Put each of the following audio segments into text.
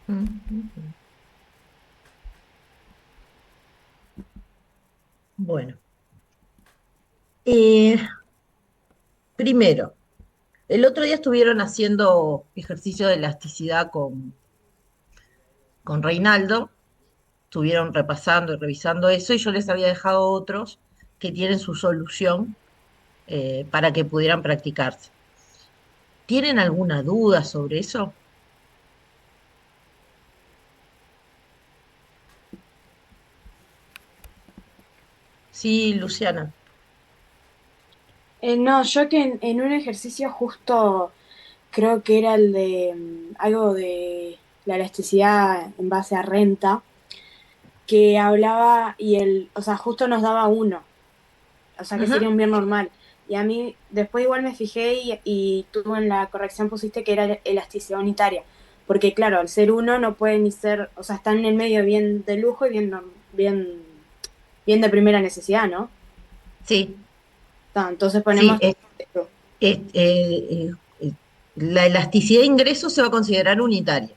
Mm. Bueno, eh, primero, el otro día estuvieron haciendo ejercicio de elasticidad con Reinaldo, estuvieron repasando y revisando eso y yo les había dejado otros que tienen su solución para que pudieran practicarse. ¿Tienen alguna duda sobre eso? Sí, Luciana. No, yo que en un ejercicio justo creo que era el de algo de la elasticidad en base a renta, que hablaba y o sea, justo nos daba uno, o sea, que sería Ajá. un bien normal. Y a mí después igual me fijé y tú en la corrección pusiste que era elasticidad unitaria, porque claro, al ser uno no puede ni ser, o sea, está en el medio bien de lujo y bien de primera necesidad, ¿no? Sí, Entonces sí. ponemos esto. Es- eh, la elasticidad de ingreso se va a considerar unitaria,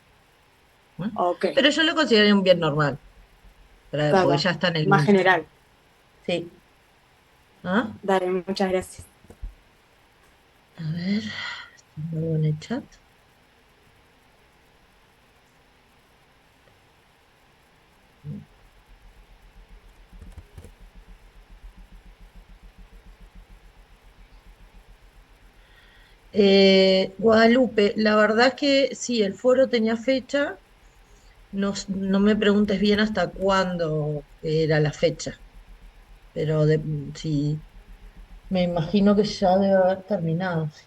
¿no? Ok, Pero yo lo considero un bien normal, porque está, ya está en el más uno. general. Sí. ¿Ah? Dale, muchas gracias. A ver, ¿está algo en el chat? Guadalupe, la verdad que sí, el foro tenía fecha, no, no me preguntes bien hasta cuándo era la fecha, pero sí, me imagino que ya debe haber terminado. Sí.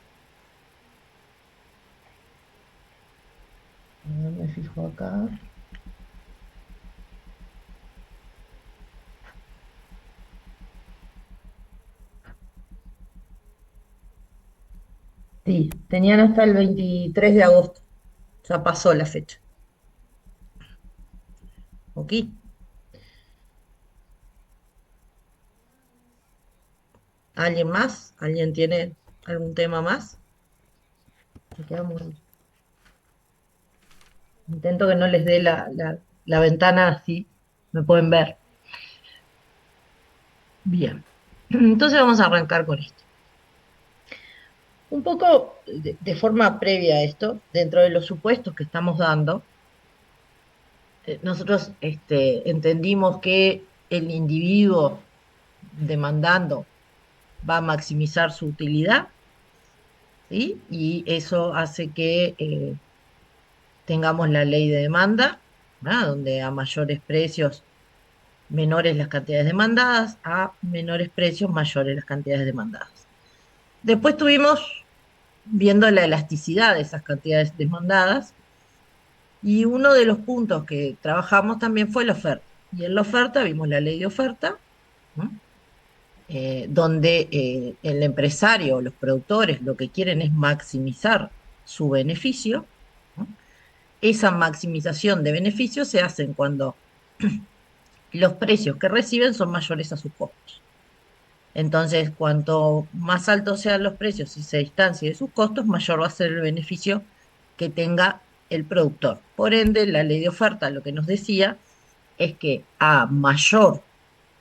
A ver, me fijo acá. Sí, tenían hasta el 23 de agosto, ya pasó la fecha. ¿Ok? ¿Alguien más? ¿Alguien tiene algún tema más? Me quedamos. Intento que no les dé la ventana así, me pueden ver. Bien, entonces vamos a arrancar con esto. Un poco de forma previa a esto, dentro de los supuestos que estamos dando, nosotros entendimos que el individuo demandando va a maximizar su utilidad, ¿sí? Y eso hace que tengamos la ley de demanda, ¿verdad? Donde a mayores precios menores las cantidades demandadas, a menores precios mayores las cantidades demandadas. Después estuvimos viendo la elasticidad de esas cantidades demandadas y uno de los puntos que trabajamos también fue la oferta. Y en la oferta vimos la ley de oferta, ¿no? Donde el empresario o los productores lo que quieren es maximizar su beneficio, ¿no? Esa maximización de beneficios se hace cuando los precios que reciben son mayores a sus costos. Entonces, cuanto más altos sean los precios y se distancie de sus costos, mayor va a ser el beneficio que tenga el productor. Por ende, la ley de oferta lo que nos decía es que a mayor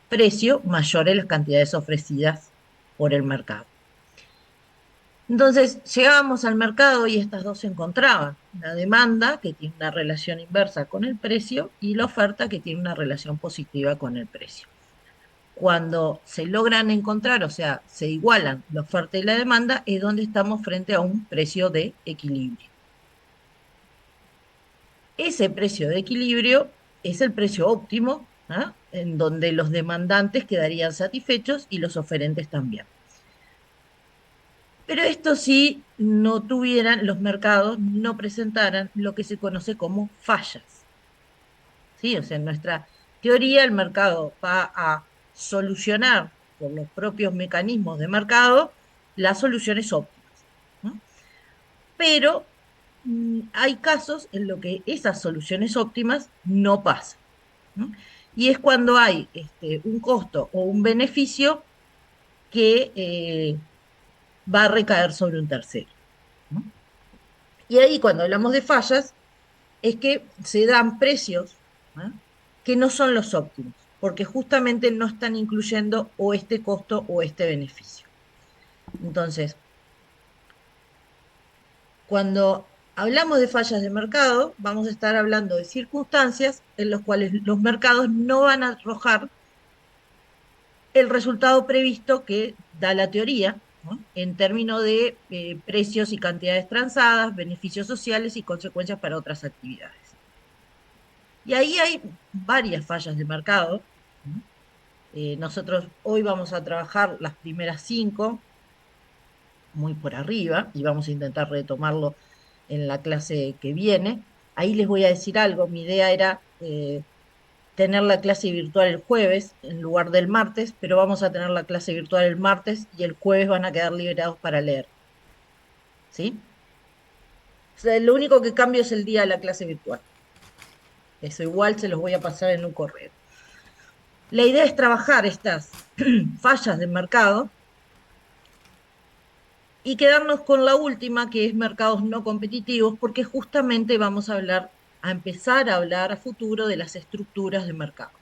precio, mayores las cantidades ofrecidas por el mercado. Entonces, llegábamos al mercado y estas dos se encontraban. La demanda, que tiene una relación inversa con el precio, y la oferta, que tiene una relación positiva con el precio. Cuando se logran encontrar, o sea, se igualan la oferta y la demanda, es donde estamos frente a un precio de equilibrio. Ese precio de equilibrio es el precio óptimo, ¿ah? En donde los demandantes quedarían satisfechos y los oferentes también. Pero esto sí no tuvieran, los mercados no presentaran lo que se conoce como fallas. ¿Sí? O sea, en nuestra teoría el mercado va a solucionar por los propios mecanismos de mercado las soluciones óptimas, ¿no? Pero hay casos en los que esas soluciones óptimas no pasan, ¿no? Y es cuando hay un costo o un beneficio que va a recaer sobre un tercero, ¿no? Y ahí cuando hablamos de fallas, es que se dan precios, ¿ah?, que no son los óptimos, porque justamente no están incluyendo o este costo o este beneficio. Entonces, cuando hablamos de fallas de mercado, vamos a estar hablando de circunstancias en las cuales los mercados no van a arrojar el resultado previsto que da la teoría, ¿no?, en términos de precios y cantidades transadas, beneficios sociales y consecuencias para otras actividades. Y ahí hay varias fallas de mercado, ¿no? Nosotros hoy vamos a trabajar las primeras 5, muy por arriba, y vamos a intentar retomarlo en la clase que viene. Ahí les voy a decir algo, mi idea era tener la clase virtual el jueves en lugar del martes, pero vamos a tener la clase virtual el martes y el jueves van a quedar liberados para leer, ¿sí? O sea, lo único que cambio es el día de la clase virtual. Eso igual se los voy a pasar en un correo. La idea es trabajar estas fallas de mercado y quedarnos con la última, que es mercados no competitivos, porque justamente vamos a hablar, a empezar a hablar a futuro de las estructuras de mercado.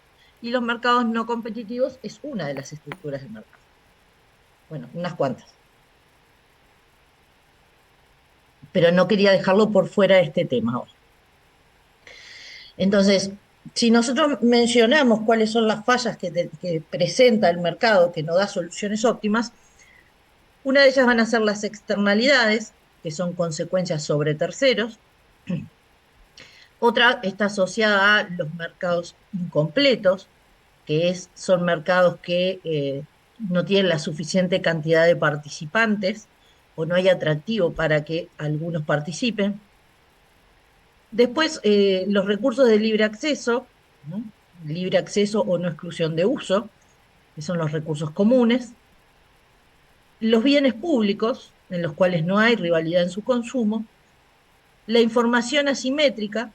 Y los mercados no competitivos es una de las estructuras de mercado. Bueno, unas cuantas. Pero no quería dejarlo por fuera de este tema hoy. Entonces, si nosotros mencionamos cuáles son las fallas que presenta el mercado, que no da soluciones óptimas, una de ellas van a ser las externalidades, que son consecuencias sobre terceros. Otra está asociada a los mercados incompletos, que son mercados que no tienen la suficiente cantidad de participantes o no hay atractivo para que algunos participen. Después, los recursos de libre acceso, ¿no?, libre acceso o no exclusión de uso, que son los recursos comunes. Los bienes públicos, en los cuales no hay rivalidad en su consumo. La información asimétrica,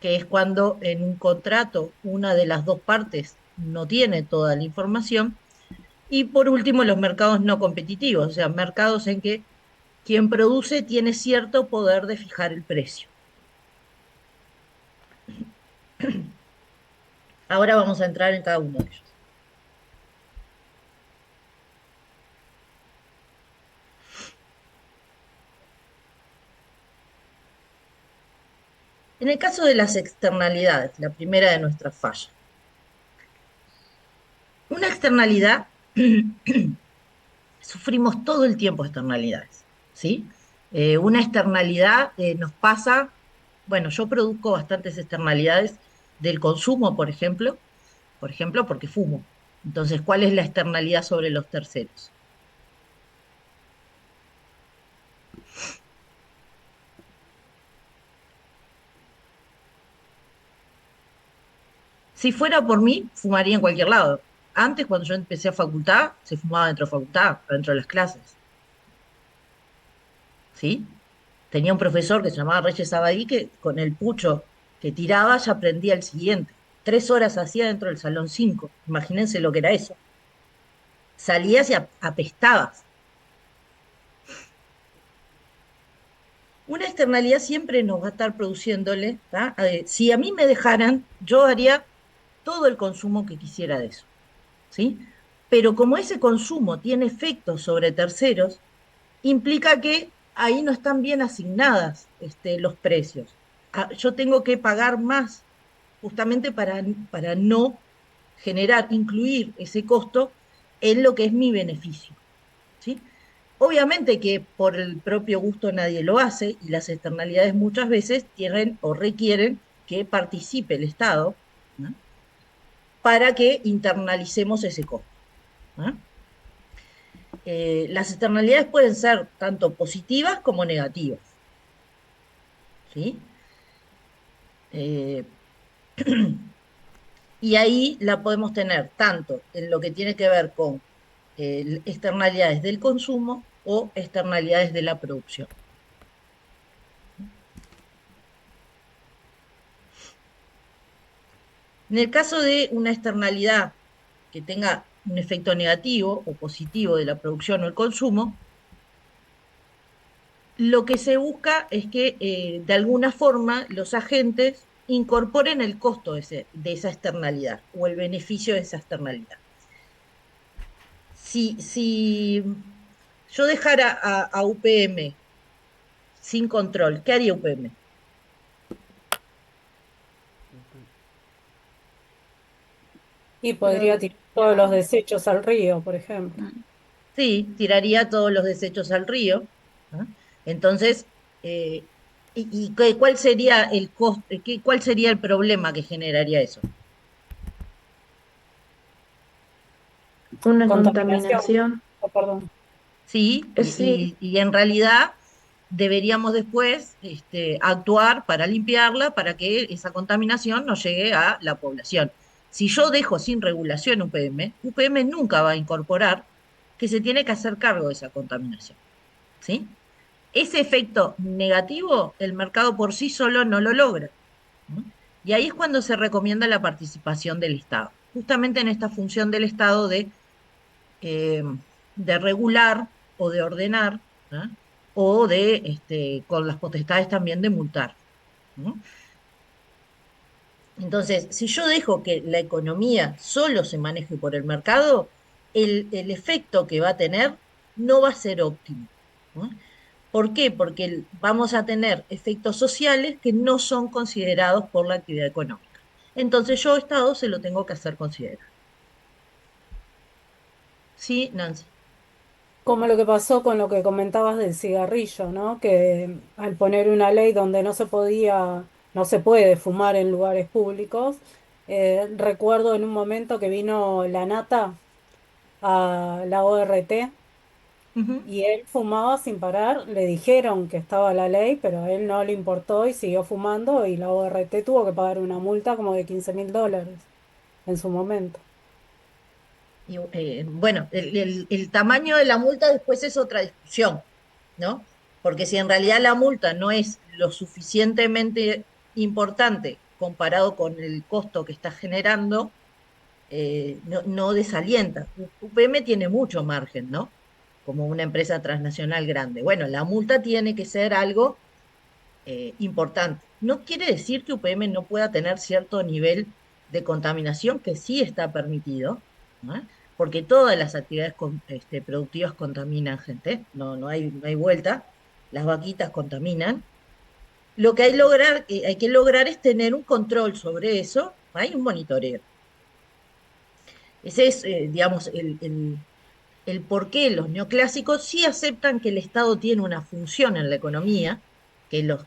que es cuando en un contrato una de las dos partes no tiene toda la información. Y por último, los mercados no competitivos, o sea, mercados en que quien produce tiene cierto poder de fijar el precio. Ahora vamos a entrar en cada uno de ellos. En el caso de las externalidades, la primera de nuestras fallas. Una externalidad, sufrimos todo el tiempo externalidades, ¿sí? Una externalidad nos pasa, bueno, yo produzco bastantes externalidades del consumo, por ejemplo, porque fumo. Entonces, ¿cuál es la externalidad sobre los terceros? Si fuera por mí, fumaría en cualquier lado. Antes, cuando yo empecé a facultad, se fumaba dentro de facultad, dentro de las clases, ¿sí? Tenía un profesor que se llamaba Reyes Abadí que con el pucho que tiraba ya prendía el siguiente. 3 horas hacía dentro del salón 5. Imagínense lo que era eso. Salías y apestabas. Una externalidad siempre nos va a estar produciéndole, ¿tá? Si a mí me dejaran, yo haría todo el consumo que quisiera de eso, ¿sí? Pero como ese consumo tiene efectos sobre terceros, implica que ahí no están bien asignadas los precios. Yo tengo que pagar más justamente para no generar, incluir ese costo en lo que es mi beneficio, ¿sí? Obviamente que por el propio gusto nadie lo hace y las externalidades muchas veces tienen o requieren que participe el Estado, ¿no?, para que internalicemos ese costo, ¿no? Las externalidades pueden ser tanto positivas como negativas, ¿sí? Eh, y ahí la podemos tener tanto en lo que tiene que ver con externalidades del consumo o externalidades de la producción. En el caso de una externalidad que tenga un efecto negativo o positivo de la producción o el consumo, lo que se busca es que de alguna forma los agentes incorporen el costo de esa externalidad o el beneficio de esa externalidad. Si yo dejara a UPM sin control, ¿qué haría UPM? Y Creo podría que tirar todos los sería... desechos al río, por ejemplo. mm, Sí, tiraría todos los desechos al río, ¿no? Entonces, ¿cuál sería el costo, cuál sería el problema que generaría eso? Una Contaminación, contaminación. oh, perdón. Sí, Sí, y en realidad deberíamos después actuar para limpiarla, para que esa contaminación no llegue a la población. Si yo dejo sin regulación UPM nunca va a incorporar que se tiene que hacer cargo de esa contaminación, ¿sí? Ese efecto negativo, el mercado por sí solo no lo logra, ¿no? Y ahí es cuando se recomienda la participación del Estado, justamente en esta función del Estado eh, de regular o de ordenar, ¿no? O con las potestades también de multar, ¿no? Entonces, si yo dejo que la economía solo se maneje por el mercado, el efecto que va a tener no va a ser óptimo, ¿no? ¿Por qué? Porque vamos a tener efectos sociales que no son considerados por la actividad económica. Entonces yo, Estado, se lo tengo que hacer considerar. ¿Sí, Nancy? Como lo que pasó con lo que comentabas del cigarrillo, ¿no? Que al poner una ley donde no se puede fumar en lugares públicos, recuerdo en un momento que vino la Nata a la ORT Ujú. y él fumaba sin parar, le dijeron que estaba la ley, pero a él no le importó y siguió fumando y la ORT tuvo que pagar una multa como de $15.000 en su momento. Y, bueno, el tamaño de la multa después es otra discusión, ¿no? Porque si en realidad la multa no es lo suficientemente importante comparado con el costo que está generando, no desalienta. UPM tiene mucho margen, ¿no? Como una empresa transnacional grande. Bueno, la multa tiene que ser algo importante. No quiere decir que UPM no pueda tener cierto nivel de contaminación que sí está permitido, ¿no? Porque todas las actividades productivas contaminan gente, no hay vuelta, las vaquitas contaminan. Lo que hay que lograr es tener un control sobre eso, hay un monitoreo. Ese es, digamos, el por qué los neoclásicos sí aceptan que el Estado tiene una función en la economía, que los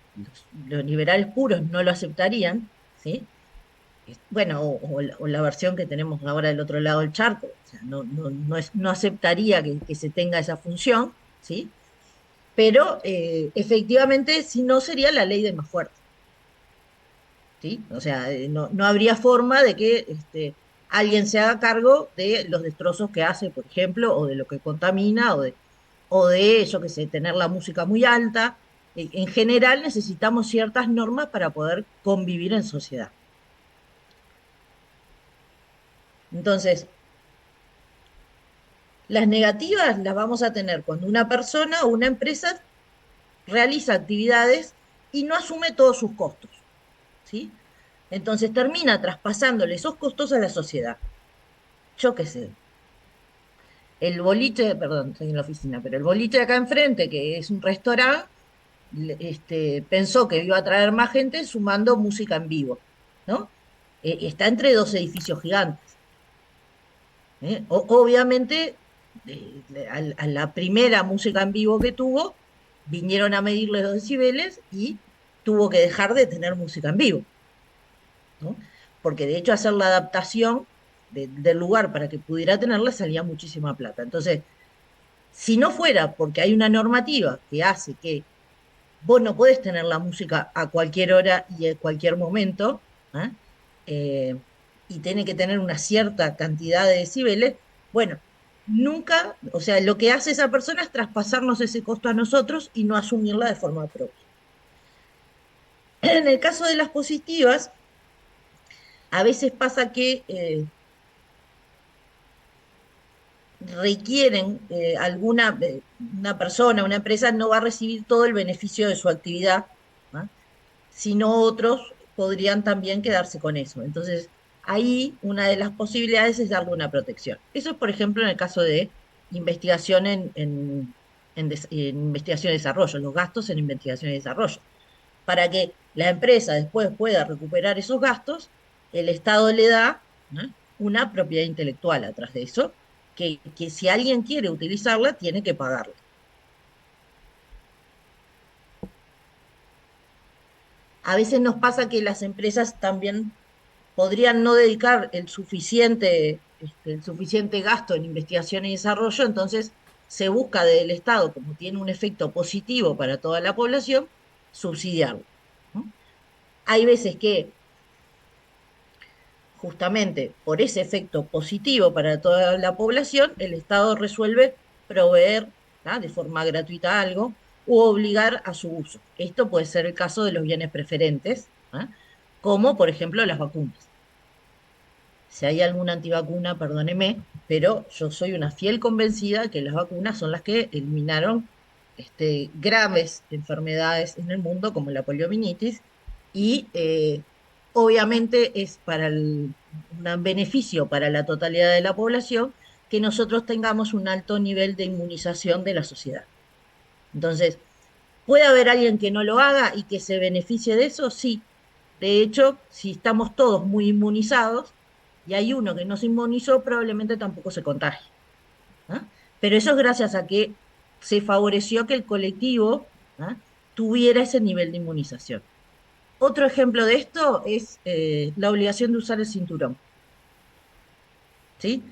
liberales puros no lo aceptarían, ¿sí? Bueno, o la versión que tenemos ahora del otro lado del charco, o sea, no aceptaría que se tenga esa función, ¿sí? Pero efectivamente, si no, sería la ley del más fuerte. ¿Sí? O sea, no habría forma de que alguien se haga cargo de los destrozos que hace, por ejemplo, o de lo que contamina, o de yo qué sé, tener la música muy alta. En general necesitamos ciertas normas para poder convivir en sociedad. Entonces, las negativas las vamos a tener cuando una persona o una empresa realiza actividades y no asume todos sus costos, ¿sí? Entonces termina traspasándole esos costos a la sociedad. Yo qué sé, el boliche, perdón, estoy en la oficina, pero el boliche de acá enfrente, que es un restaurante, pensó que iba a traer más gente sumando música en vivo, ¿no? Está entre dos edificios gigantes, ¿eh? Obviamente, a la primera música en vivo que tuvo, vinieron a medirle los decibeles y tuvo que dejar de tener música en vivo, ¿no? Porque de hecho hacer la adaptación del lugar para que pudiera tenerla salía muchísima plata. Entonces, si no fuera porque hay una normativa que hace que vos no podés tener la música a cualquier hora y en cualquier momento, ¿eh? Eh, y tiene que tener una cierta cantidad de decibeles, bueno, nunca, o sea, lo que hace esa persona es traspasarnos ese costo a nosotros y no asumirla de forma propia. En el caso de las positivas, a veces pasa que requieren una persona, una empresa no va a recibir todo el beneficio de su actividad, ¿no? Sino otros podrían también quedarse con eso. Entonces, ahí una de las posibilidades es darle una protección. Eso es, por ejemplo, en el caso de investigación en investigación y desarrollo, los gastos en investigación y desarrollo. Para que la empresa después pueda recuperar esos gastos, el Estado le da, ¿no?, una propiedad intelectual atrás de eso, que si alguien quiere utilizarla, tiene que pagarla. A veces nos pasa que las empresas también podrían no dedicar el suficiente gasto en investigación y desarrollo, entonces se busca del Estado, como tiene un efecto positivo para toda la población, subsidiarlo, ¿no? Hay veces que justamente por ese efecto positivo para toda la población, el Estado resuelve proveer, ¿tá?, de forma gratuita algo u obligar a su uso. Esto puede ser el caso de los bienes preferentes, ¿ah?, como por ejemplo las vacunas. Si hay alguna antivacuna, perdóneme, pero yo soy una fiel convencida que las vacunas son las que eliminaron graves enfermedades en el mundo, como la poliomielitis, y obviamente es un beneficio para la totalidad de la población que nosotros tengamos un alto nivel de inmunización de la sociedad. Entonces, ¿puede haber alguien que no lo haga y que se beneficie de eso? Sí. De hecho, si estamos todos muy inmunizados y hay uno que no se inmunizó, probablemente tampoco se contagie, ¿ah? Pero eso es gracias a que se favoreció que el colectivo, ¿ah?, tuviera ese nivel de inmunización. Otro ejemplo de esto es la obligación de usar el cinturón, ¿sí?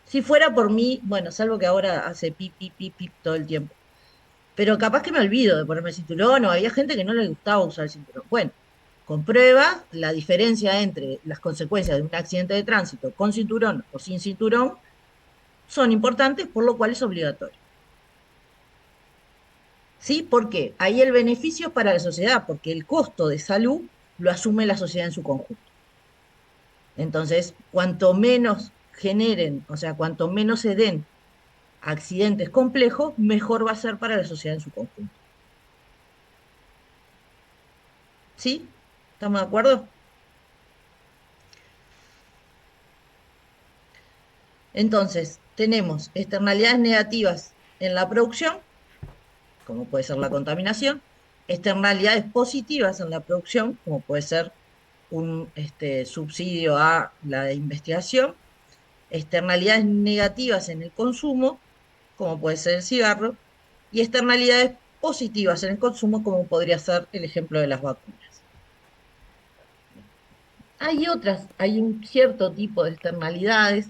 Si fuera por mí, bueno, salvo que ahora hace pip, pip, pip, pip todo el tiempo, pero capaz que me olvido de ponerme el cinturón, o había gente que no le gustaba usar el cinturón. Bueno, comprueba la diferencia entre las consecuencias de un accidente de tránsito con cinturón o sin cinturón, son importantes, por lo cual es obligatorio. ¿Sí? ¿Por qué? Ahí el beneficio es para la sociedad, porque el costo de salud lo asume la sociedad en su conjunto. Entonces, cuanto menos generen, o sea, cuanto menos se den accidentes complejos, mejor va a ser para la sociedad en su conjunto. ¿Sí? ¿Estamos de acuerdo? Entonces, tenemos externalidades negativas en la producción, como puede ser la contaminación, externalidades positivas en la producción, como puede ser un subsidio a la investigación, externalidades negativas en el consumo, como puede ser el cigarro, y externalidades positivas en el consumo, como podría ser el ejemplo de las vacunas. Hay un cierto tipo de externalidades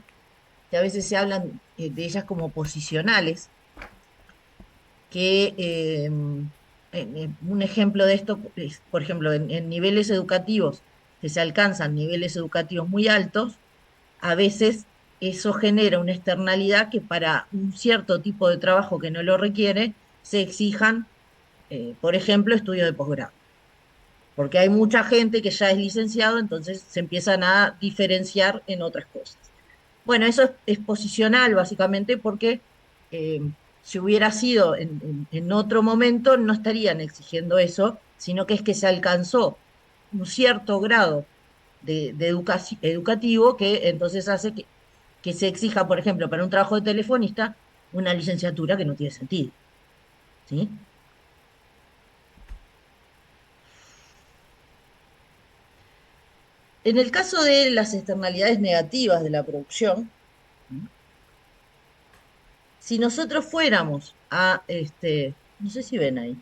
que a veces se hablan de ellas como posicionales, que un ejemplo de esto es, por ejemplo, en niveles educativos que se alcanzan niveles educativos muy altos, a veces eso genera una externalidad que para un cierto tipo de trabajo que no lo requiere, se exijan, por ejemplo, estudios de posgrado. Porque hay mucha gente que ya es licenciado, entonces se empiezan a diferenciar en otras cosas. Bueno, eso es posicional, básicamente, porque eh, si hubiera sido en otro momento, no estarían exigiendo eso, sino que es que se alcanzó un cierto grado de educativo que entonces hace que se exija, por ejemplo, para un trabajo de telefonista, una licenciatura que no tiene sentido, ¿sí? En el caso de las externalidades negativas de la producción, si nosotros fuéramos no sé si ven ahí,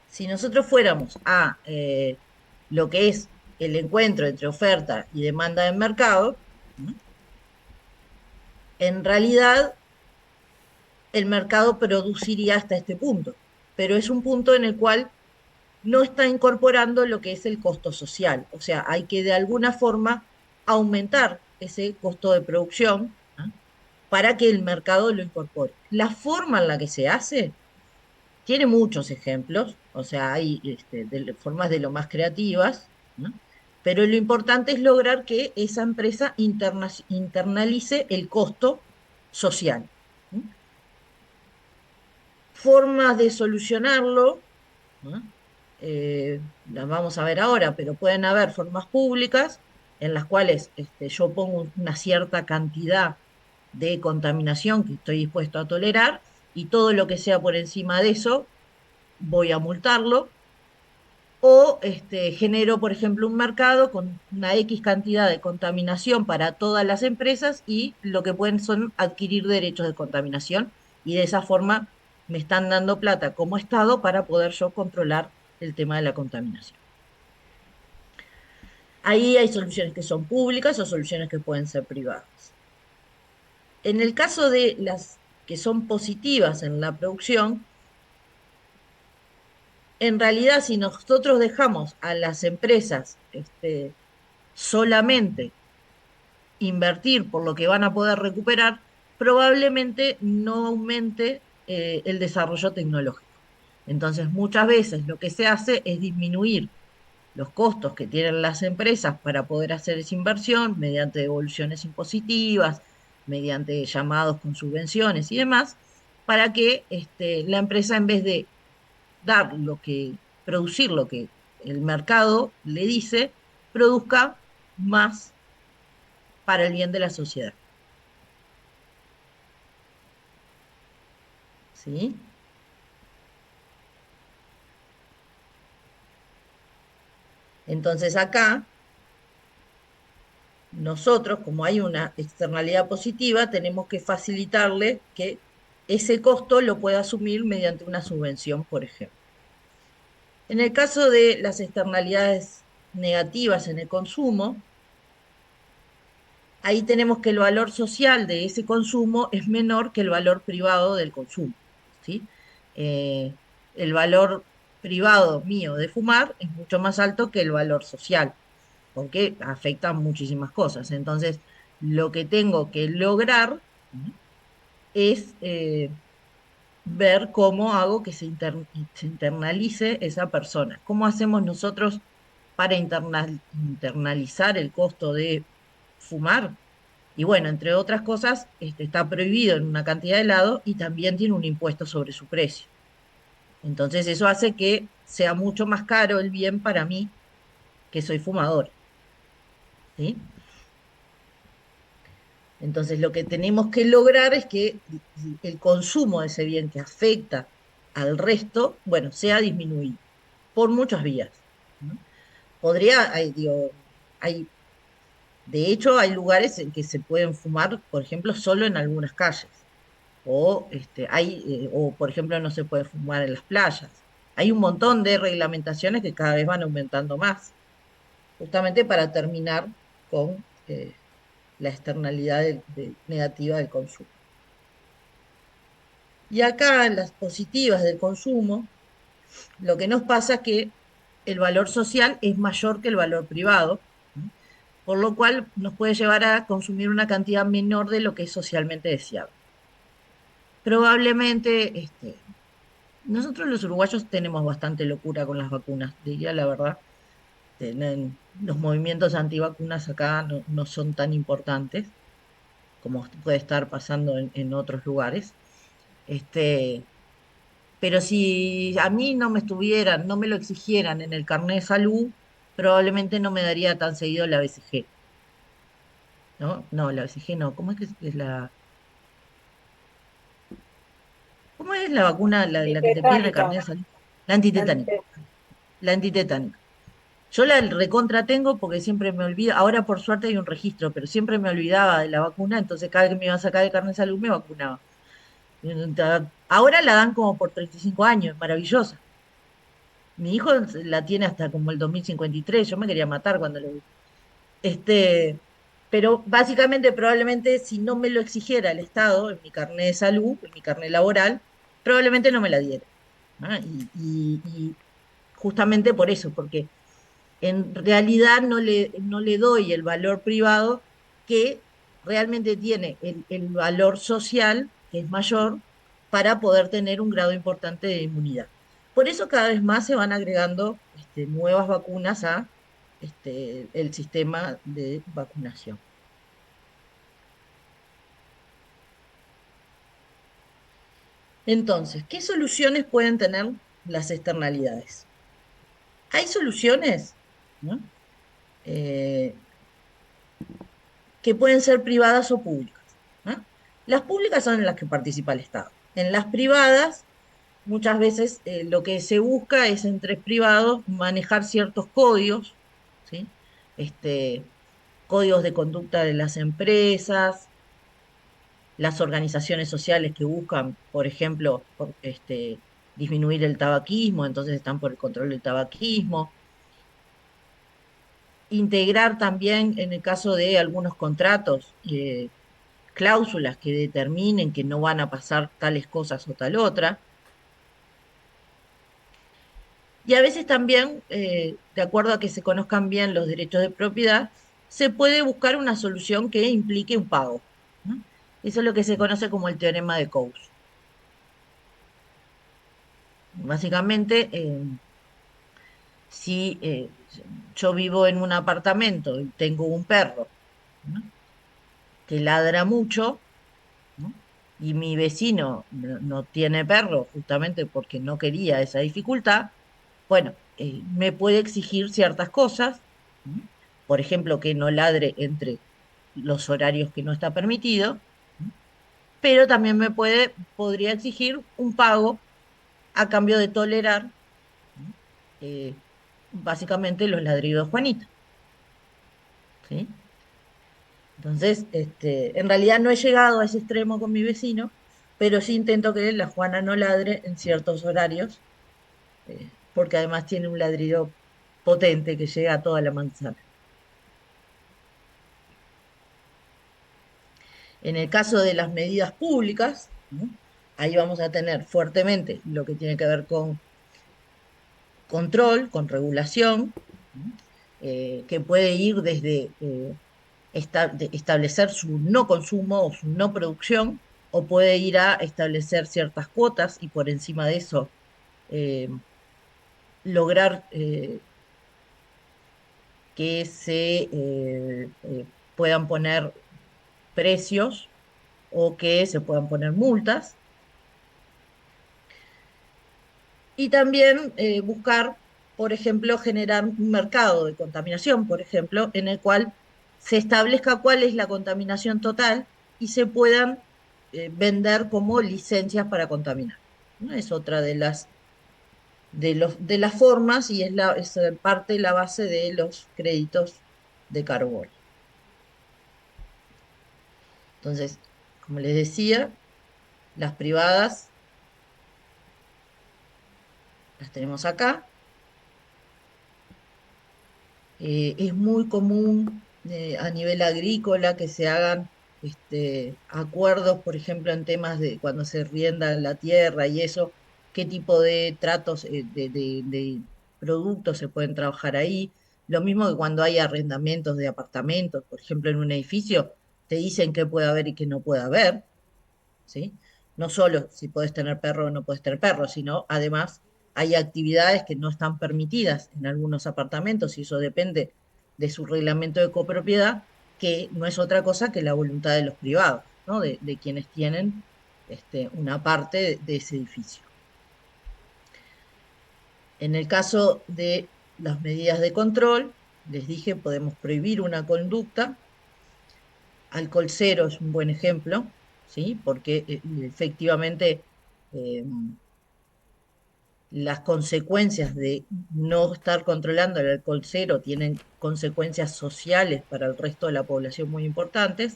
si nosotros fuéramos a lo que es el encuentro entre oferta y demanda en mercado, ¿no?, en realidad el mercado produciría hasta este punto, pero es un punto en el cual no está incorporando lo que es el costo social. O sea, hay que de alguna forma aumentar ese costo de producción, ¿no?, para que el mercado lo incorpore. La forma en la que se hace tiene muchos ejemplos, o sea, hay formas de lo más creativas, ¿no? Pero lo importante es lograr que esa empresa internalice el costo social. ¿Mm? Formas de solucionarlo, ¿no? Las vamos a ver ahora, pero pueden haber formas públicas en las cuales yo pongo una cierta cantidad de contaminación que estoy dispuesto a tolerar y todo lo que sea por encima de eso voy a multarlo. O genero, por ejemplo, un mercado con una X cantidad de contaminación para todas las empresas y lo que pueden son adquirir derechos de contaminación y de esa forma me están dando plata como Estado para poder yo controlar el tema de la contaminación. Ahí hay soluciones que son públicas o soluciones que pueden ser privadas. En el caso de las que son positivas en la producción, en realidad si nosotros dejamos a las empresas solamente invertir por lo que van a poder recuperar, probablemente no aumente el desarrollo tecnológico. Entonces, muchas veces lo que se hace es disminuir los costos que tienen las empresas para poder hacer esa inversión mediante devoluciones impositivas, mediante llamados con subvenciones y demás, para que la empresa en vez de dar lo que, producir lo que el mercado le dice, produzca más para el bien de la sociedad. ¿Sí? Entonces acá, nosotros, como hay una externalidad positiva, tenemos que facilitarle que ese costo lo pueda asumir mediante una subvención, por ejemplo. En el caso de las externalidades negativas en el consumo, ahí tenemos que el valor social de ese consumo es menor que el valor privado del consumo. ¿Sí? Eh, el valor privado mío de fumar es mucho más alto que el valor social, porque afecta muchísimas cosas. Entonces, lo que tengo que lograr, ¿sí?, es ver cómo hago que se internalice esa persona. ¿Cómo hacemos nosotros para internalizar el costo de fumar? Y bueno, entre otras cosas, está prohibido en una cantidad de helado y también tiene un impuesto sobre su precio. Entonces eso hace que sea mucho más caro el bien para mí, que soy fumador. ¿Sí? Entonces lo que tenemos que lograr es que el consumo de ese bien que afecta al resto, bueno, sea disminuido por muchas vías. ¿No? Digo, hay, de hecho, hay lugares en que se pueden fumar, por ejemplo, solo en algunas calles. O por ejemplo, no se puede fumar en las playas. Hay un montón de reglamentaciones que cada vez van aumentando más, justamente para terminar con la externalidad negativa del consumo. Y acá, en las positivas del consumo, lo que nos pasa es que el valor social es mayor que el valor privado, ¿no? Por lo cual nos puede llevar a consumir una cantidad menor de lo que es socialmente deseable. Probablemente, nosotros los uruguayos tenemos bastante locura con las vacunas, diría la verdad. Los movimientos antivacunas acá no son tan importantes como puede estar pasando en otros lugares. Este, pero si a mí no me estuvieran, no me lo exigieran en el carnet de salud, probablemente no me daría tan seguido la BCG, ¿no? No, la BCG no. ¿Cómo es que es cómo es la vacuna, la que te piden el Tetánica, carnet de salud? La antitetánica. La antitetánica. Yo la recontra tengo porque siempre me olvido. Ahora por suerte hay un registro, pero siempre me olvidaba de la vacuna, entonces cada vez que me iba a sacar el carnet de salud me vacunaba. Ahora la dan como por 35 años, maravillosa. Mi hijo la tiene hasta como el 2053, yo me quería matar cuando lo vi. Este, pero básicamente, probablemente, si no me lo exigiera el Estado en mi carnet de salud, en mi carnet laboral, probablemente no me la diera. ¿No? Y justamente por eso, porque en realidad no le doy el valor privado que realmente tiene el valor social, que es mayor, para poder tener un grado importante de inmunidad. Por eso cada vez más se van agregando nuevas vacunas a el sistema de vacunación. Entonces, ¿qué soluciones pueden tener las externalidades? Hay soluciones, ¿no? Eh, que pueden ser privadas o públicas, ¿no? Las públicas son en las que participa el Estado. En las privadas, muchas veces lo que se busca es entre privados manejar ciertos códigos, ¿sí? Este, códigos de conducta de las empresas, las organizaciones sociales que buscan, por ejemplo, disminuir el tabaquismo, entonces están por el control del tabaquismo. Integrar también, en el caso de algunos contratos, cláusulas que determinen que no van a pasar tales cosas o tal otra. Y a veces también, de acuerdo a que se conozcan bien los derechos de propiedad, se puede buscar una solución que implique un pago, ¿no? Eso es lo que se conoce como el teorema de Coase. Básicamente, si yo vivo en un apartamento y tengo un perro, ¿no? que ladra mucho, ¿no? Y mi vecino no tiene perro justamente porque no quería esa dificultad, bueno, me puede exigir ciertas cosas, ¿no? Por ejemplo, que no ladre entre los horarios que no está permitido, ¿no? Pero también podría exigir un pago a cambio de tolerar, ¿no? eh, básicamente los ladridos de Juanita, ¿sí? Entonces, en realidad no he llegado a ese extremo con mi vecino, pero sí intento que la Juana no ladre en ciertos horarios, porque además tiene un ladrido potente que llega a toda la manzana. En el caso de las medidas públicas, ¿no? Ahí vamos a tener fuertemente lo que tiene que ver con control, con regulación, ¿no? Que puede ir desde establecer su no consumo o su no producción, o puede ir a establecer ciertas cuotas y por encima de eso eh, lograr que se puedan poner precios o que se puedan poner multas. Y también buscar, por ejemplo, generar un mercado de contaminación, por ejemplo, en el cual se establezca cuál es la contaminación total y se puedan vender como licencias para contaminar, ¿no? Es otra de las formas y es parte de la base de los créditos de carbono. Entonces, como les decía, las privadas las tenemos acá. Es muy común a nivel agrícola que se hagan acuerdos, por ejemplo, en temas de cuando se rienda la tierra y eso, qué tipo de tratos de productos se pueden trabajar ahí. Lo mismo que cuando hay arrendamientos de apartamentos, por ejemplo, en un edificio, te dicen qué puede haber y qué no puede haber, ¿sí? No solo si puedes tener perro o no puedes tener perro, sino además hay actividades que no están permitidas en algunos apartamentos y eso depende de su reglamento de copropiedad, que no es otra cosa que la voluntad de los privados, ¿no? De quienes tienen una parte de ese edificio. En el caso de las medidas de control, les dije, podemos prohibir una conducta. Alcohol cero es un buen ejemplo, ¿sí? Porque efectivamente eh, las consecuencias de no estar controlando el alcohol cero tienen consecuencias sociales para el resto de la población muy importantes.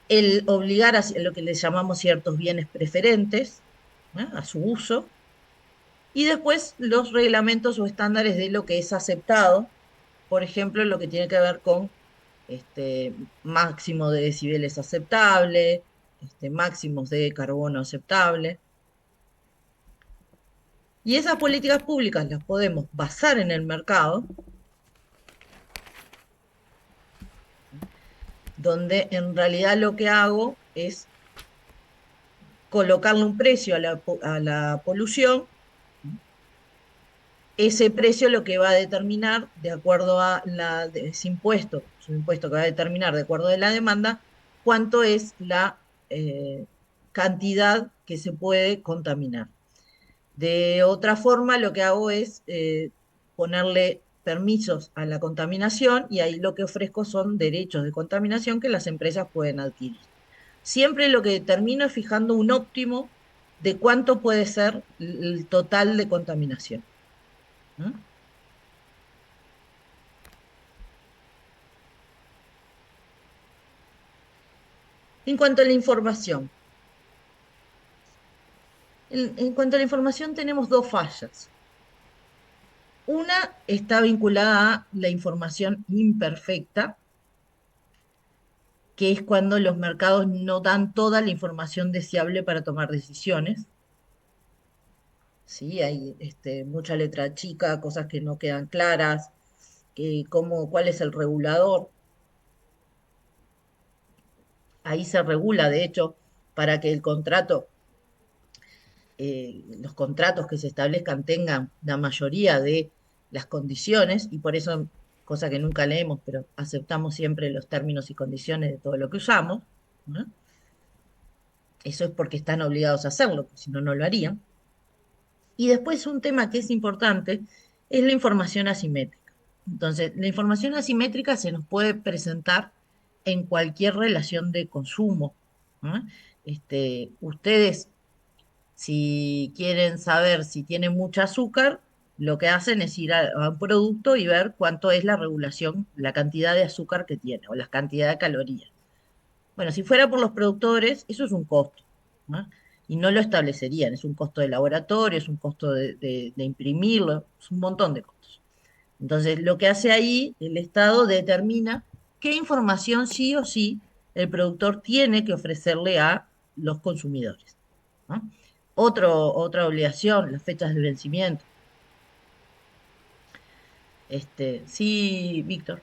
El obligar a lo que le llamamos ciertos bienes preferentes, ¿no? A su uso. Y después los reglamentos o estándares de lo que es aceptado, por ejemplo, lo que tiene que ver con máximo de decibeles aceptable, máximos de carbono aceptable. Y esas políticas públicas las podemos basar en el mercado, donde en realidad lo que hago es colocarle un precio a la polución ese precio lo que va a determinar, de acuerdo a ese impuesto, es un impuesto que va a determinar, de acuerdo a la demanda, cuánto es la cantidad que se puede contaminar. De otra forma, lo que hago es ponerle permisos a la contaminación y ahí lo que ofrezco son derechos de contaminación que las empresas pueden adquirir. Siempre lo que determino es fijando un óptimo de cuánto puede ser el total de contaminación. ¿Mm? En cuanto a la información, en cuanto a la información tenemos dos fallas. Una está vinculada a la información imperfecta, que es cuando los mercados no dan toda la información deseable para tomar decisiones. ¿Sí? Hay mucha letra chica, cosas que no quedan claras, cuál es el regulador. Ahí se regula, de hecho, para que los contratos que se establezcan tengan la mayoría de las condiciones, y por eso, cosa que nunca leemos, pero aceptamos siempre los términos y condiciones de todo lo que usamos, ¿no? Eso es porque están obligados a hacerlo, porque si no, no lo harían. Y después un tema que es importante es la información asimétrica. Entonces, la información asimétrica se nos puede presentar en cualquier relación de consumo, ¿no? Ustedes, si quieren saber si tiene mucho azúcar, lo que hacen es ir a un producto y ver cuánto es la regulación, la cantidad de azúcar que tiene o la cantidad de calorías. Bueno, si fuera por los productores, eso es un costo, ¿no? Y no lo establecerían, es un costo de laboratorio, es un costo de imprimirlo, es un montón de costos. Entonces, lo que hace ahí, el Estado determina qué información sí o sí el productor tiene que ofrecerle a los consumidores, ¿no? Otra obligación, las fechas de vencimiento. Sí, Víctor.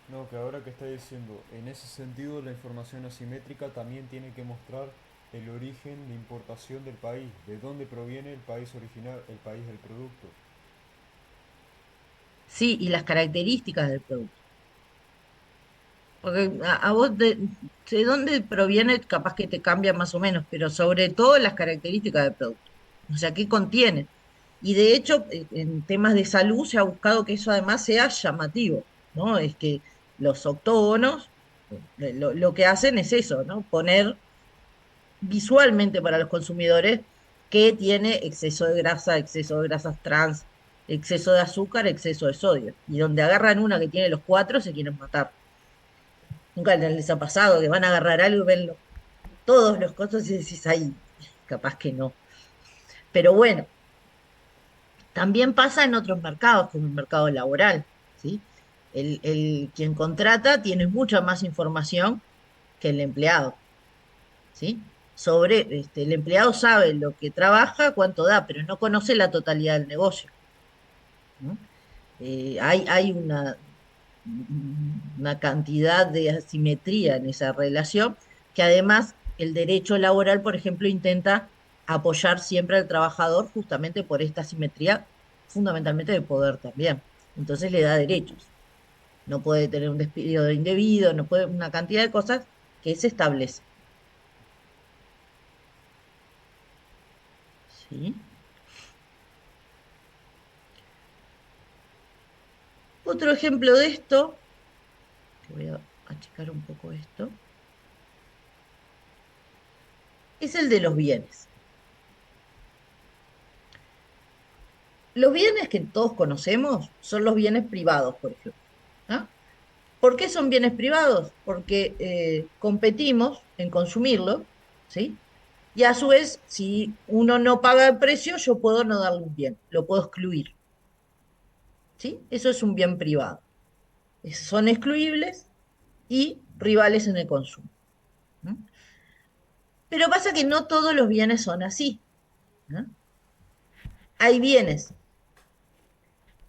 No, que ahora que está diciendo, en ese sentido la información asimétrica también tiene que mostrar el origen de importación del país, de dónde proviene el país original, el país del producto. Sí, y las características del producto. Porque a vos de dónde proviene, capaz que te cambia más o menos, pero sobre todo las características del producto. O sea, qué contiene. Y de hecho, en temas de salud se ha buscado que eso además sea llamativo, ¿no? Es que los octógonos lo que hacen es eso, ¿no? Poner visualmente para los consumidores que tiene exceso de grasas trans, exceso de azúcar, exceso de sodio. Y donde agarran una que tiene los cuatro, se quieren matar. Nunca les ha pasado que van a agarrar algo y ven todos los costos y decís, ay, capaz que no. Pero bueno, también pasa en otros mercados, como el mercado laboral, ¿sí? Quien contrata tiene mucha más información que el empleado, ¿sí? El empleado sabe lo que trabaja, cuánto da, pero no conoce la totalidad del negocio, ¿no? Hay una cantidad de asimetría en esa relación, que además el derecho laboral, por ejemplo, intenta apoyar siempre al trabajador justamente por esta asimetría, fundamentalmente de poder también. Entonces le da derechos. No puede tener un despido indebido, no puede, una cantidad de cosas que se establece. ¿Sí? Otro ejemplo de esto, que voy a achicar un poco esto, es el de los bienes. Los bienes que todos conocemos son los bienes privados, por ejemplo, ¿ah? ¿Por qué son bienes privados? Porque competimos en consumirlo, ¿sí? Y a su vez, si uno no paga el precio, yo puedo no darle un bien, lo puedo excluir, ¿sí? Eso es un bien privado. Son excluibles y rivales en el consumo, ¿no? Pero pasa que no todos los bienes son así, ¿no? Hay bienes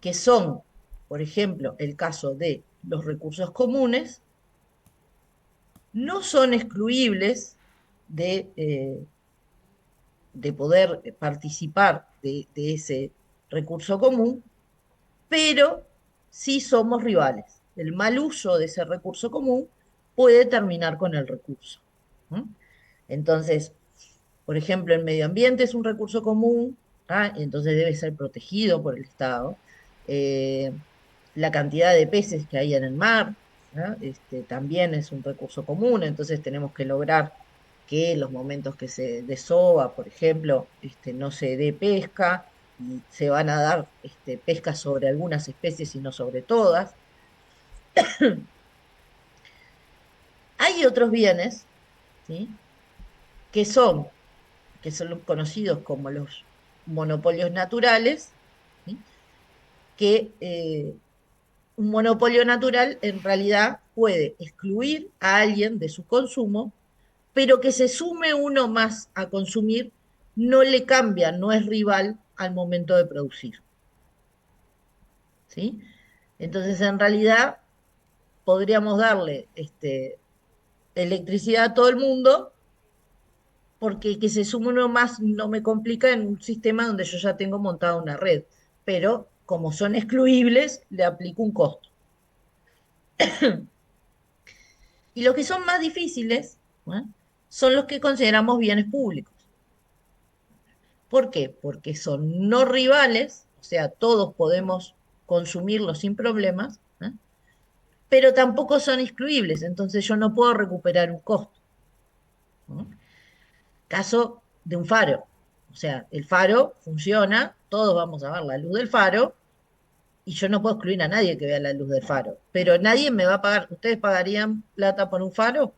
que son, por ejemplo, el caso de los recursos comunes, no son excluibles de, de poder participar de ese. recurso común, pero sí somos rivales. El mal uso de ese recurso común puede terminar con el recurso. ¿Mm? Entonces, por ejemplo, el medio ambiente es un recurso común, ¿ah? Entonces debe ser protegido por el Estado. Eh, la cantidad de peces que hay en el mar, ¿ah? También es un recurso común, entonces tenemos que lograr que los momentos que se desova, por ejemplo, no se dé pesca y se van a dar pesca sobre algunas especies y no sobre todas. Hay otros bienes, ¿sí? que son, que son conocidos como los monopolios naturales, ¿sí? que un monopolio natural en realidad puede excluir a alguien de su consumo, pero que se sume uno más a consumir no le cambia, no es rival al momento de producir. ¿Sí? Entonces, en realidad, podríamos darle electricidad a todo el mundo, porque que se sume uno más no me complica en un sistema donde yo ya tengo montada una red. Pero como son excluibles, le aplico un costo. Y los que son más difíciles, ¿eh? son los que consideramos bienes públicos. ¿Por qué? Porque son no rivales, o sea, todos podemos consumirlos sin problemas, pero tampoco son excluibles, entonces yo no puedo recuperar un costo. ¿No? Caso de un faro. O sea, el faro funciona, todos vamos a ver la luz del faro, y yo no puedo excluir a nadie que vea la luz del faro, pero nadie me va a pagar. ¿Ustedes pagarían plata por un faro?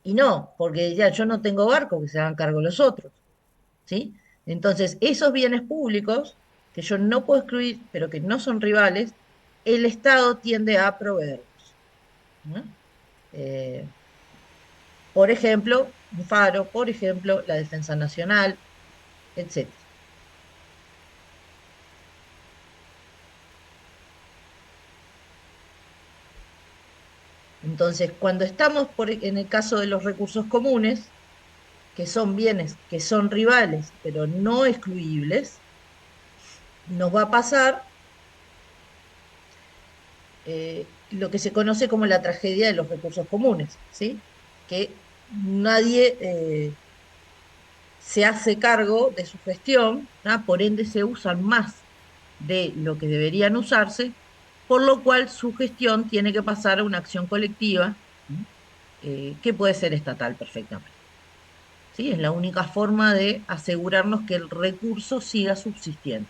Y no, porque ya yo no tengo barco que se hagan cargo los otros, ¿sí? Entonces, esos bienes públicos que yo no puedo excluir, pero que no son rivales, el Estado tiende a proveerlos. ¿No? Eh, por ejemplo, un faro, por ejemplo, la defensa nacional, etcétera. Entonces, cuando estamos en el caso de los recursos comunes, que son bienes que son rivales, pero no excluibles, nos va a pasar lo que se conoce como la tragedia de los recursos comunes, ¿sí? Que nadie se hace cargo de su gestión, ¿no? Por ende se usan más de lo que deberían usarse, por lo cual su gestión tiene que pasar a una acción colectiva, ¿no? Que puede ser estatal perfectamente. ¿Sí? Es la única forma de asegurarnos que el recurso siga subsistiendo.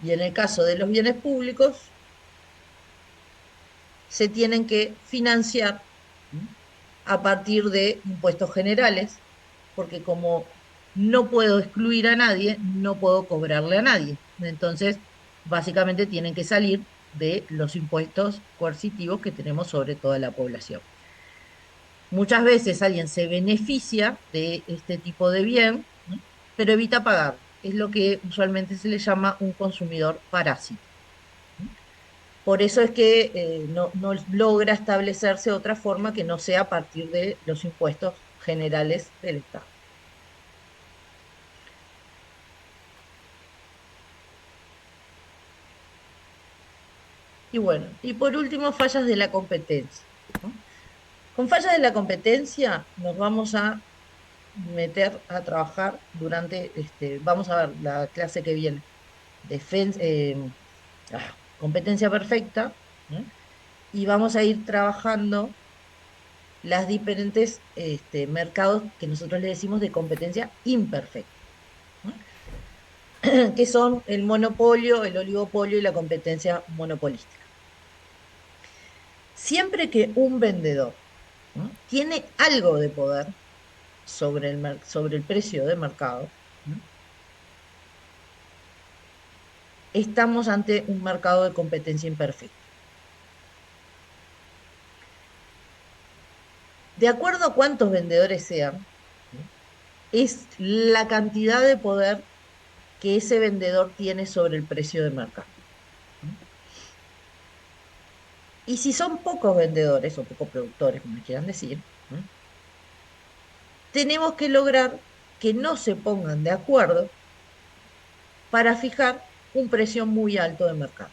Y en el caso de los bienes públicos, se tienen que financiar, ¿no? a partir de impuestos generales, porque como no puedo excluir a nadie, no puedo cobrarle a nadie. Entonces, básicamente tienen que salir de los impuestos coercitivos que tenemos sobre toda la población. Muchas veces alguien se beneficia de este tipo de bien, ¿no? pero evita pagar. Es lo que usualmente se le llama un consumidor parásito. Por eso es que no logra establecerse otra forma que no sea a partir de los impuestos generales del Estado. Y bueno, y por último, fallas de la competencia, ¿no? Con fallas de la competencia nos vamos a meter a trabajar vamos a ver la clase que viene, competencia perfecta, ¿no? Y vamos a ir trabajando las diferentes mercados que nosotros le decimos de competencia imperfecta, ¿no? que son el monopolio, el oligopolio y la competencia monopolística. Siempre que un vendedor, ¿no? tiene algo de poder sobre el precio de mercado, ¿no? estamos ante un mercado de competencia imperfecta. De acuerdo a cuántos vendedores sean, ¿no? es la cantidad de poder que ese vendedor tiene sobre el precio de mercado, ¿no? Y si son pocos vendedores o pocos productores, como quieran decir, ¿no? Tenemos que lograr que no se pongan de acuerdo para fijar un precio muy alto de mercado,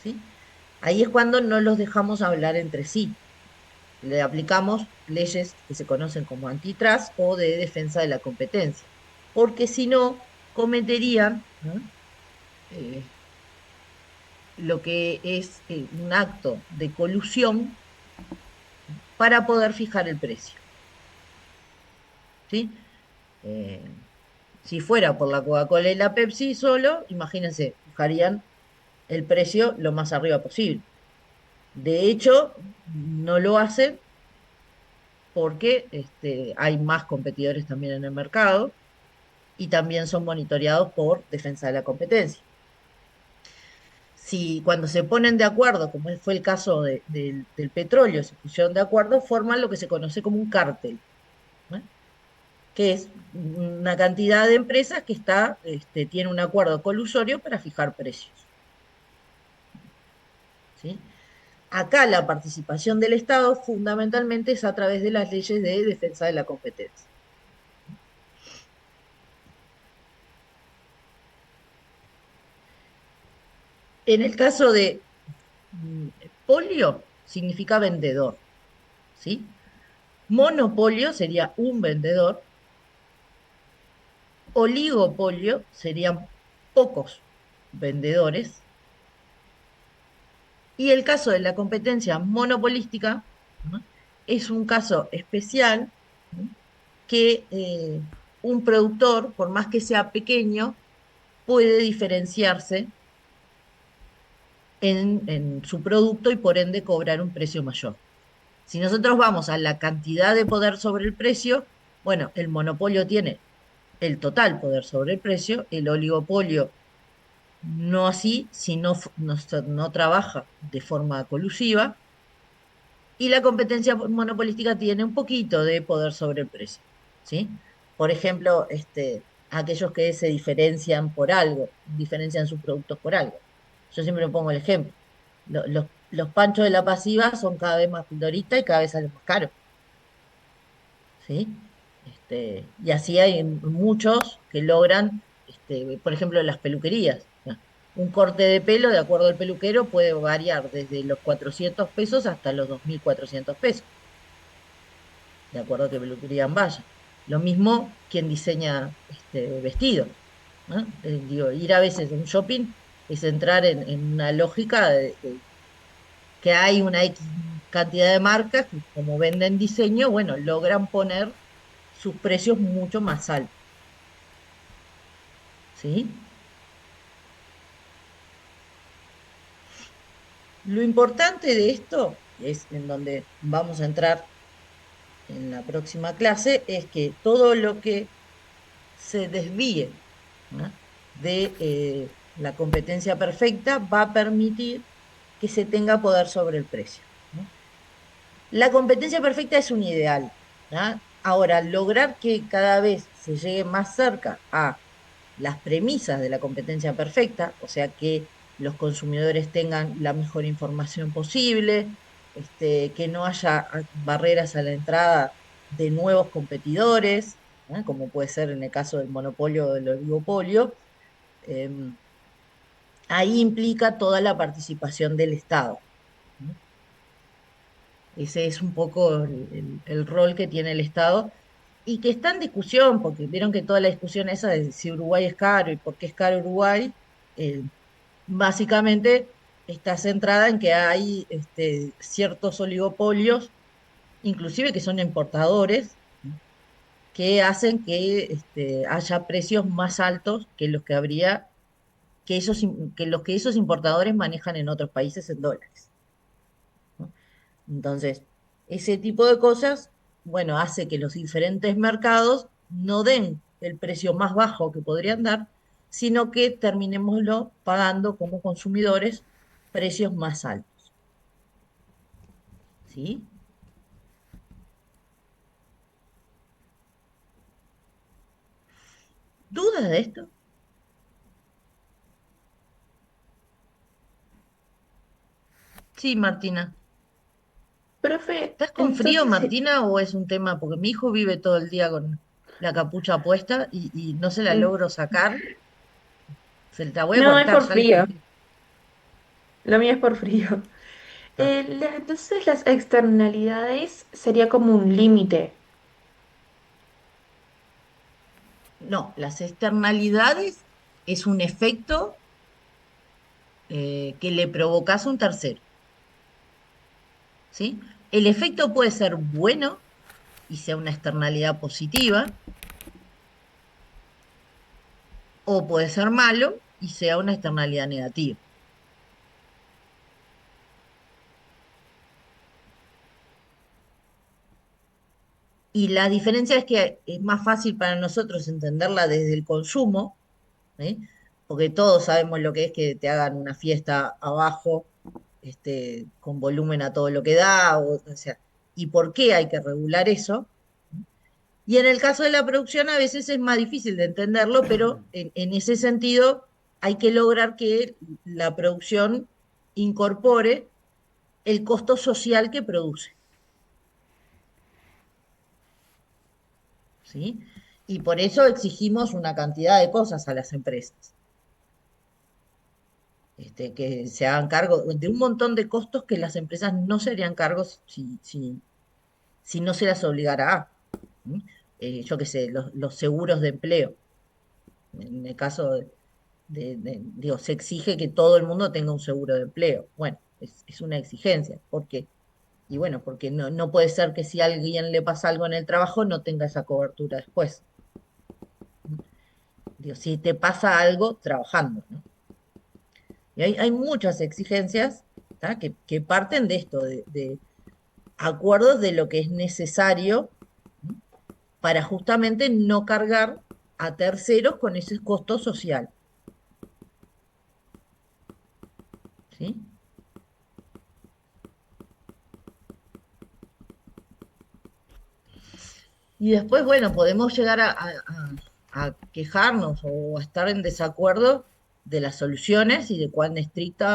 ¿sí? Ahí es cuando no los dejamos hablar entre sí. Le aplicamos leyes que se conocen como antitrust o de defensa de la competencia, porque si no, cometerían, ¿no? eh, lo que es un acto de colusión para poder fijar el precio, ¿sí? Eh, si fuera por la Coca-Cola y la Pepsi solo, imagínense, fijarían el precio lo más arriba posible. De hecho, no lo hacen porque hay más competidores también en el mercado y también son monitoreados por defensa de la competencia. Si cuando se ponen de acuerdo, como fue el caso del petróleo, se pusieron de acuerdo, forman lo que se conoce como un cártel, ¿no? Que es una cantidad de empresas que tiene un acuerdo colusorio para fijar precios, ¿sí? Acá la participación del Estado fundamentalmente es a través de las leyes de defensa de la competencia. En el caso de polio, significa vendedor, ¿sí? Monopolio sería un vendedor, oligopolio serían pocos vendedores, y el caso de la competencia monopolística, ¿no? Es un caso especial, ¿no? Que un productor, por más que sea pequeño, puede diferenciarse en su producto y por ende cobrar un precio mayor. Si nosotros vamos a la cantidad de poder sobre el precio, bueno, el monopolio tiene el total poder sobre el precio, el oligopolio no así, si no trabaja de forma colusiva, y la competencia monopolística tiene un poquito de poder sobre el precio, ¿sí? Por ejemplo, aquellos que se diferencian por algo, diferencian sus productos por algo. Yo siempre pongo el ejemplo. Los panchos de la pasiva son cada vez más pildoritas y cada vez salen más caros, ¿sí? Y así hay muchos que logran, por ejemplo, las peluquerías. ¿No? Un corte de pelo, de acuerdo al peluquero, puede variar desde los 400 pesos hasta los 2.400 pesos, de acuerdo a qué peluquería vaya. Lo mismo quien diseña vestido, ¿no? Digo, ir a veces a un shopping es entrar en una lógica de que hay una X cantidad de marcas que como venden diseño, bueno, logran poner sus precios mucho más altos, ¿sí? Lo importante de esto es en donde vamos a entrar en la próxima clase, es que todo lo que se desvíe, ¿no? de la competencia perfecta va a permitir que se tenga poder sobre el precio, ¿no? La competencia perfecta es un ideal, ¿no? Ahora, lograr que cada vez se llegue más cerca a las premisas de la competencia perfecta, o sea, que los consumidores tengan la mejor información posible, que no haya barreras a la entrada de nuevos competidores, ¿no? Como puede ser en el caso del monopolio o del oligopolio. em, Ahí implica toda la participación del Estado, ¿no? Ese es un poco el rol que tiene el Estado y que está en discusión, porque vieron que toda la discusión esa de si Uruguay es caro y por qué es caro Uruguay, eh, básicamente está centrada en que hay ciertos oligopolios, inclusive que son importadores, ¿no? Que hacen que haya precios más altos que los que habría, que los que esos importadores manejan en otros países en dólares, ¿no? Entonces, ese tipo de cosas, bueno, hace que los diferentes mercados no den el precio más bajo que podrían dar, sino que terminémoslo pagando como consumidores precios más altos, ¿sí? ¿Dudas de esto? Sí, Martina. Profe, ¿Estás con frío, entonces, Martina, o es un tema? Porque mi hijo vive todo el día con la capucha puesta y no se la mm, logro sacar. Se la voy a no, es cortar, por ya le frío. corté. Lo mío es por frío. Ah, Entonces las externalidades sería como un límite. no, las externalidades es un efecto que le provocas a un tercero, ¿sí? El efecto puede ser bueno y sea una externalidad positiva, o puede ser malo y sea una externalidad negativa. Y la diferencia es que es más fácil para nosotros entenderla desde el consumo, ¿sí? Porque todos sabemos lo que es que te hagan una fiesta abajo, con volumen a todo lo que da, o sea, y por qué hay que regular eso. Y en el caso de la producción a veces es más difícil de entenderlo, pero en ese sentido hay que lograr que la producción incorpore el costo social que produce, ¿sí? Y por eso exigimos una cantidad de cosas a las empresas, que se hagan cargo de un montón de costos que las empresas no se harían cargo si no se las obligara a. ¿Sí? Yo qué sé, los seguros de empleo. En el caso digo, se exige que todo el mundo tenga un seguro de empleo. Bueno, es una exigencia. ¿Por qué? Y bueno, porque no puede ser que si a alguien le pasa algo en el trabajo no tenga esa cobertura después. Digo, si te pasa algo trabajando, ¿no? Y hay muchas exigencias, ¿tá? Que parten de esto, de acuerdos de lo que es necesario, ¿no? Para justamente no cargar a terceros con ese costo social, ¿sí? Y después, bueno, podemos llegar a quejarnos o a estar en desacuerdo de las soluciones y de cuán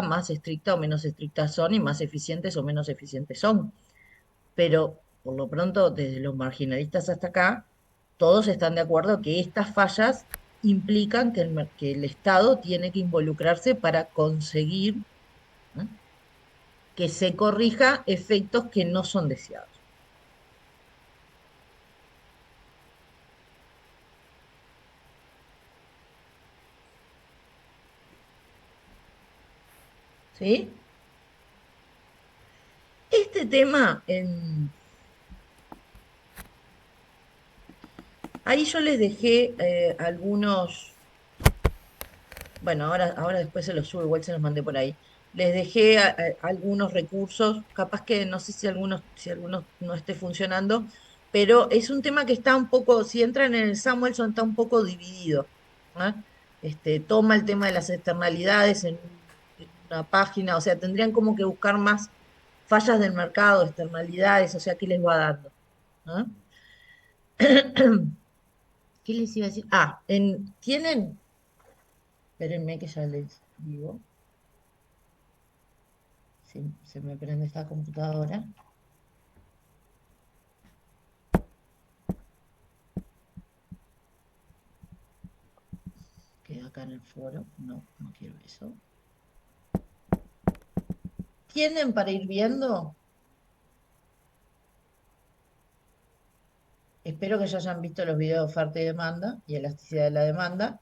más estricta o menos estrictas son y más eficientes o menos eficientes son. Pero por lo pronto, desde los marginalistas hasta acá, todos están de acuerdo que estas fallas implican que el Estado tiene que involucrarse para conseguir, ¿no? Que se corrija efectos que no son deseados. ¿Sí? Este tema, ahí yo les dejé algunos, bueno, ahora después se los subo, igual se los mandé por ahí. Les dejé algunos recursos, capaz que no sé si algunos no esté funcionando, pero es un tema que está un poco, si entran en el Samuelson, está un poco dividido. ¿Ah? Toma el tema de las externalidades en una página, o sea, tendrían como que buscar más fallas del mercado, externalidades, o sea, ¿qué les va dando? ¿Ah? ¿Qué les iba a decir? ¿Tienen? Espérenme que ya les digo. Si se me prende esta computadora. Queda acá en el foro. No, no quiero eso. ¿Tienen para ir viendo? Espero que ya hayan visto los videos de oferta y demanda y elasticidad de la demanda.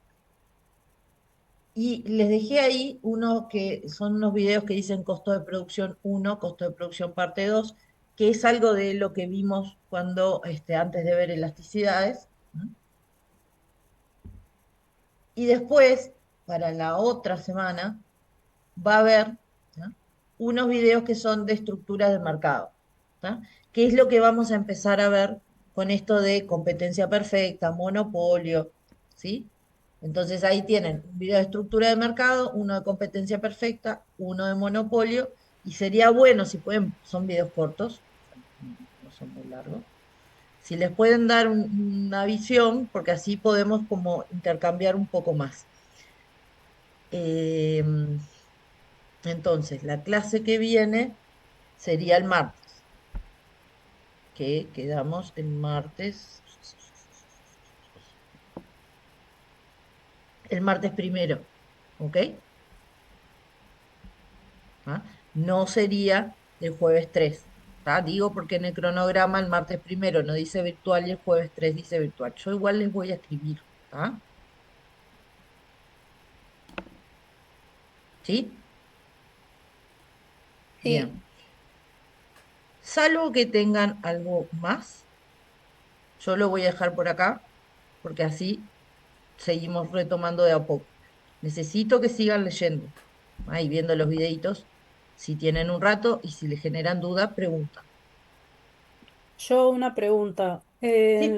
Y les dejé ahí uno que son unos videos que dicen costo de producción 1, costo de producción parte 2, que es algo de lo que vimos antes de ver elasticidades, ¿no? Y después, para la otra semana, va a haber, ¿no? Unos videos que son de estructuras de mercado, ¿tá? ¿Qué es lo que vamos a empezar a ver con esto de competencia perfecta, monopolio? ¿Sí? Entonces ahí tienen un video de estructura de mercado, uno de competencia perfecta, uno de monopolio, y sería bueno si pueden, son videos cortos, o sea, no son muy largos, si les pueden dar una visión, porque así podemos como intercambiar un poco más. Eh, Entonces, la clase que viene sería el martes, que quedamos el martes primero, ¿ok? ¿Ah? No sería el jueves 3. ¿Tá? Digo porque en el cronograma el martes primero no dice virtual y el jueves 3 dice virtual. Yo igual les voy a escribir, ¿tá? ¿Sí? Sí. Bien. Salvo que tengan algo más, yo lo voy a dejar por acá, porque así seguimos retomando de a poco. Necesito que sigan leyendo, ahí viendo los videitos, si tienen un rato y si les generan duda, preguntan. Yo una pregunta. Sí,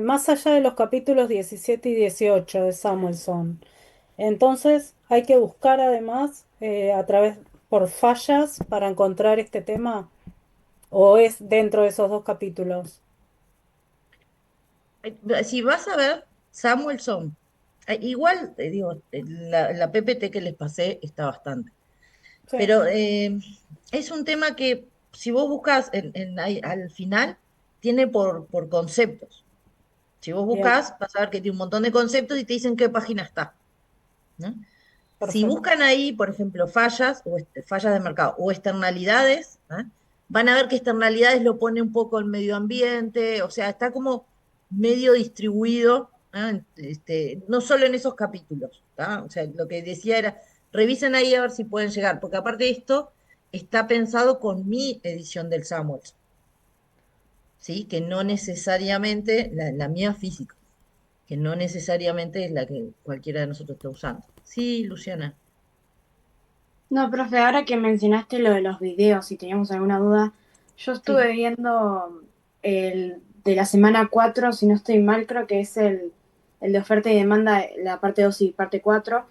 Más allá de los capítulos 17 y 18 de Samuelson, entonces hay que buscar además a través por fallas para encontrar este tema, o es dentro de esos dos capítulos. si vas a ver Samuelson, igual, digo, la PPT que les pasé está bastante, Sí, pero es un tema que si vos buscas al final, tiene por conceptos. Si vos bien, buscas, vas a ver que tiene un montón de conceptos y te dicen qué página está, ¿no? Si perfecto. buscan ahí, por ejemplo, fallas o fallas de mercado o externalidades, ¿ah? Van a ver que externalidades lo pone un poco el medio ambiente, o sea, está como medio distribuido, ¿ah? No solo en esos capítulos, ¿tá? O sea, lo que decía era, revisen ahí a ver si pueden llegar, porque aparte de esto, está pensado con mi edición del Samuels, ¿sí? Que no necesariamente, la mía física, que no necesariamente es la que cualquiera de nosotros está usando. Sí, Luciana. No, profe, ahora que mencionaste lo de los videos, si teníamos alguna duda, yo estuve Sí, viendo el de la semana 4, si no estoy mal, creo que es el de oferta y demanda, la parte 2 y parte 4,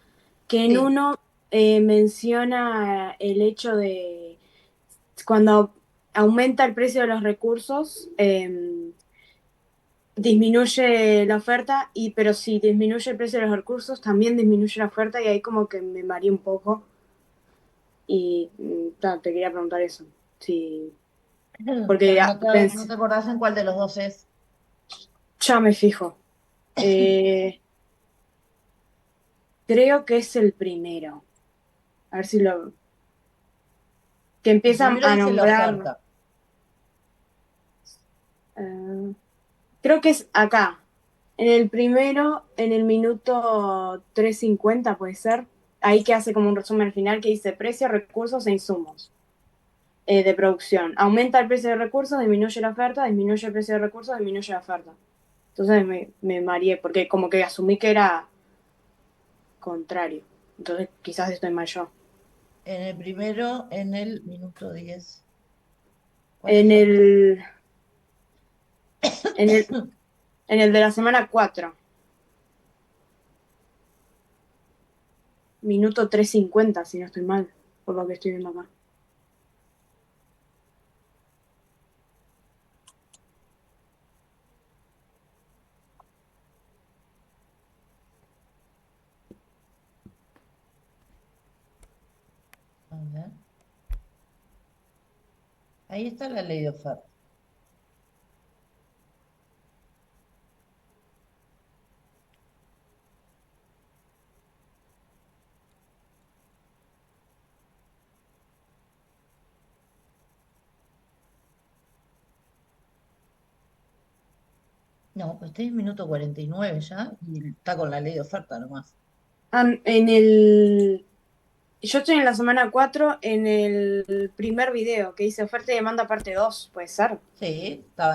que en sí. uno menciona el hecho de cuando aumenta el precio de los recursos, disminuye la oferta, pero si disminuye el precio de los recursos, también disminuye la oferta y ahí como que me mareé un poco. Y te quería preguntar eso. Sí, porque Pero ya, no te acordás en cuál de los dos es. ya me fijo. Eh, creo que es el primero. A ver si lo. Que El empiezan primero a dice la nombrar. oferta. eh, creo que es acá. En el primero, en el minuto 3:50 puede ser. Ahí que hace como un resumen al final que dice precio, recursos e insumos de producción. Aumenta el precio de recursos, disminuye la oferta, disminuye el precio de recursos, disminuye la oferta. Entonces me mareé porque como que asumí que era contrario. Entonces quizás estoy mal yo. En el primero, en el minuto 10. ¿Cuál En oferta? el, en el, en el de la semana 4 minuto 3:50 si no estoy mal, por lo que estoy viendo acá. A ver. Ahí está la ley de oferta. No, pues este es minuto 49 ya y está con la ley de oferta nomás. Yo estoy en la semana 4 en el primer video que dice oferta y demanda parte 2 puede ser. Sí, estaba